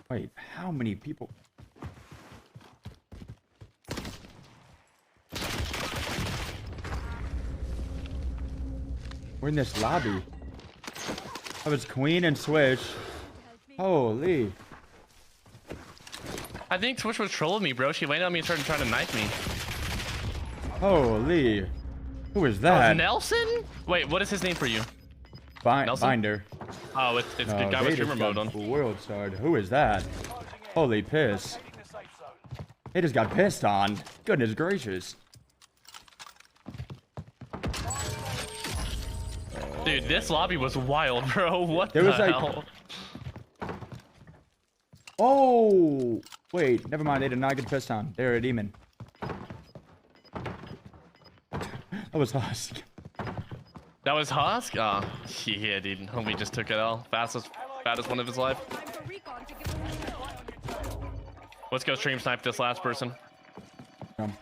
Wait, how many people? We're in this lobby. Oh, it's Queen and Switch. Holy. I think Switch was trolling me, bro. She landed on me and started trying to knife me. Holy. Who is That was that? Nelson? Wait, what is his name for you? Nelson? Binder. Oh, it's good guy with streamer mode on. World Star. Who is that? Holy piss. They just got pissed on. Goodness gracious. Dude, this lobby was wild, bro. What There the was like... hell? Oh! Wait, never mind. They did not get pissed on. They're a demon. That was Husk. That was Husk? Oh, yeah, dude. Homie just took it all. Fastest one of his life. Let's go stream snipe this last person. Um,